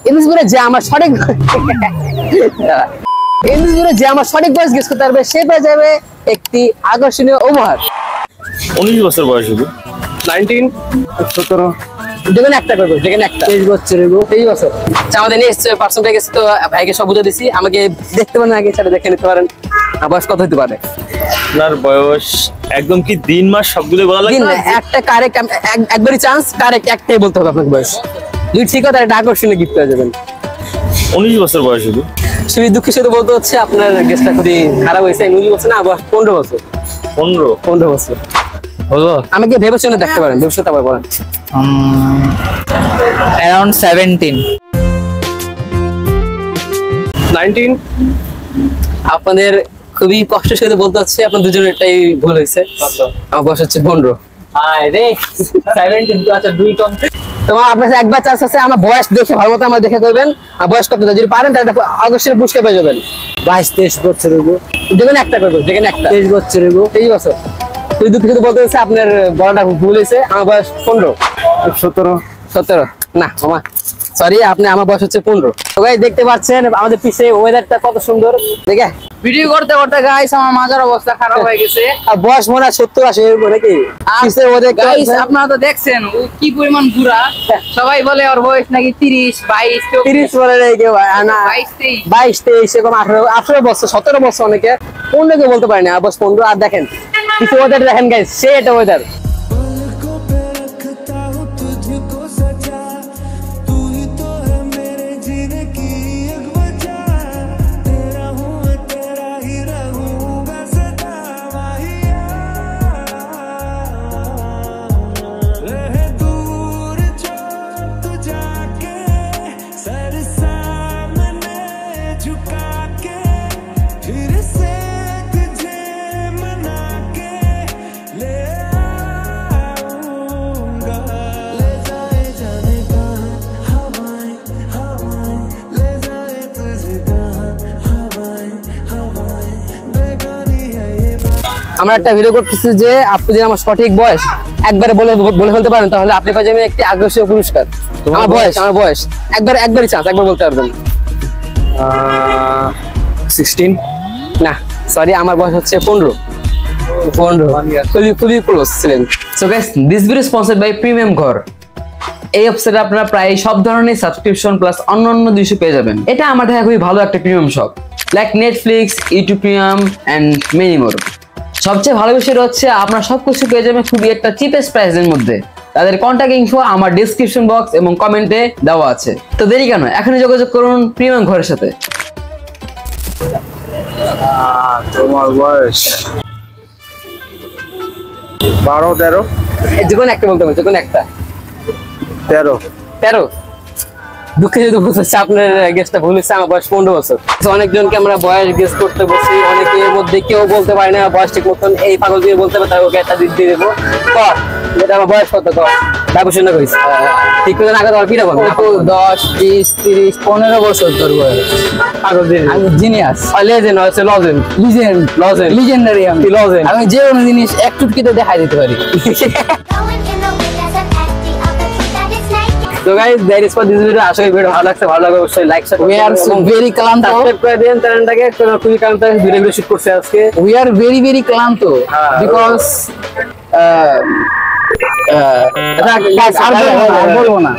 ইন্দিজপুরে যে আমার সঠিক ইন্দিজপুরে যে আমার সঠিক বয়স গেস করতে পারবে সে পেয়ে যাবে একটি আকর্ষণীয় উপহার। 19 বছর বয়স শুধু। 19 17 যেখানে একটা করবো, যেখানে একটা 23 বছর 23 বছর। আমাদের নেক্সট পার্সনটা গেছে, তো ভাইকে সব বুঝে দিছি। আমাকে দেখতে পারেন, আগে সেটা দেখে নিতে পারেন বয়স কত হতে পারে। আপনার বয়স একদম কি দিন মাস সবগুলো বলা লাগবে? একটা কারেক্ট, একবারই চান্স কারেক্ট একটাই বলতে হবে আপনার বয়স। যদি ঠিক হয় তাহলে আকর্ষণীয় গিফট পেয়ে যাবেন। 19 বছর বয়স শুধু। খুবই দুঃখের সাথে বলতে হচ্ছে আপনার গেস্টটা খুবই খারাপ হয়েছে। 19 বছর না, বয়স 15 বছর। 15 বছর হলো। আমাকে ভেবেচিন্তে দেখতে পারেন, ভবিষ্যতে আবার বলেন। around 17 19। আপনাদের খুবই কষ্টের সাথে বলতে হচ্ছে আপনার দুজনের এটাই ভুল হয়েছে। আমার বয়স হচ্ছে 15। আরে 17 তো আচ্ছা 2 কম। তোমার আপনার একবার চান্স আছে, আমার বয়স দেখে ভালো মতো আমার দেখে করবেন। আর বয়স কত যদি পারেন তাহলে আকর্ষণীয় পুরস্কার পেয়ে যাবেন। 22-23 বছর হইব, যেখানে একটা করবো, যেখানে একটা 23 বছর হইব, 23 বছর। তুই দুঃখিত বলতে হচ্ছে আপনার বড়টা ভুল হয়েছে। আমার বয়স 15 17 না মামা, সরি, আপনি আমার বয়স হচ্ছে 15। তো গাইস দেখতে পাচ্ছেন আমাদের পিছে ওয়েদারটা কত সুন্দর। দেখে ভিডিও করতে করতে গাইস আমার মাজার অবস্থা খারাপ হয়ে গেছে। আর বয়স মনে হয় 70-80 এর উপরে নাকি? পিছে ওদের গাইস আপনারা তো দেখছেন ও কি পরিমাণ বুড়া। সবাই বলে ওর বয়স নাকি 30 22 30 বলে নাই কেউ, না 22 23 এরকম 18 বছর 17 বছর অনেকে 15 কেউ বলতে পারে না। বয়স 15। আর দেখেন পিছে ওদের দেখেন গাইস, সে এটা ওয়েদার। আমরা একটা ভিডিও করতেছি যে আপনি যদি আমার সঠিক বয়স একবারে বলে ফেলতে পারেন তাহলে আপনি পাওয়া যাবেন একটি আকর্ষণীয় পুরস্কার। আমার বয়স একবারই চান্স, একবার বলতে পারবেন। 16 না, সরি, আমার বয়স হচ্ছে 15। খুবই ক্লোজ ছিলেন। So guys this video sponsored by premium Ghar. এই ওয়েবসাইটে আপনারা প্রায় সব ধরনের সাবস্ক্রিপশন প্লাস অন্যান্য জিনিস পেয়ে যাবেন। এটা আমার দেখা খুবই ভালো একটা premium shop, like Netflix, YouTube premium and many more. সবচেয়ে ভালো বিষয়টা হচ্ছে আপনারা সবকিছু পেয়ে যাবেন খুবই একটা চিপেস্ট প্রাইসের মধ্যে। তাদের কন্ট্যাক্ট ইনফো আমার ডেসক্রিপশন বক্স এবং কমেন্টে দেওয়া আছে। তো দেরি কেন, এখনই যোগাযোগ করুন প্রিমিয়াম ঘরের সাথে। তোমার বয়স 12-13। যেকোনো একটা বলতে হবে, যেকোনো একটা। 13। দুঃখে যদি বুঝতেছে আপনার গেস্টটা ভুল হচ্ছে। আমার বয়স 15 বছর। অনেকজনকে আমরা বয়স গেস করতে বসি, অনেকের মধ্যে কেউ বলতে পারে না বয়স ঠিক মতন। এই পাগল দিয়ে বলতে পারে, তাই ওকে একটা দিক দিয়ে দেবো। কর যেটা আমার বয়স কত, কর বাবু শুনে কইস ঠিক করে আগে তোমার কিনা বলবো 10 20 30 15 বছর তোর বয়স। পাগল দিয়ে আমি জিনিয়াস, লেজেন্ড হচ্ছে লিজেন্ডারি। আমি আমি যে কোনো জিনিস এক চুটকিতে দেখাই দিতে পারি। So guys, that is for this video. আশা করি ভিডিও ভালো লাগছে, ভালো লাগবে অবশ্যই like share We are so very ক্লান্ত, সাবস্ক্রাইব করে দিন চ্যানেলটাকে। খুবই ক্লান্ত, ভিডিও শুট করছে আজকে। we are very ক্লান্ত because এটা বলবো না।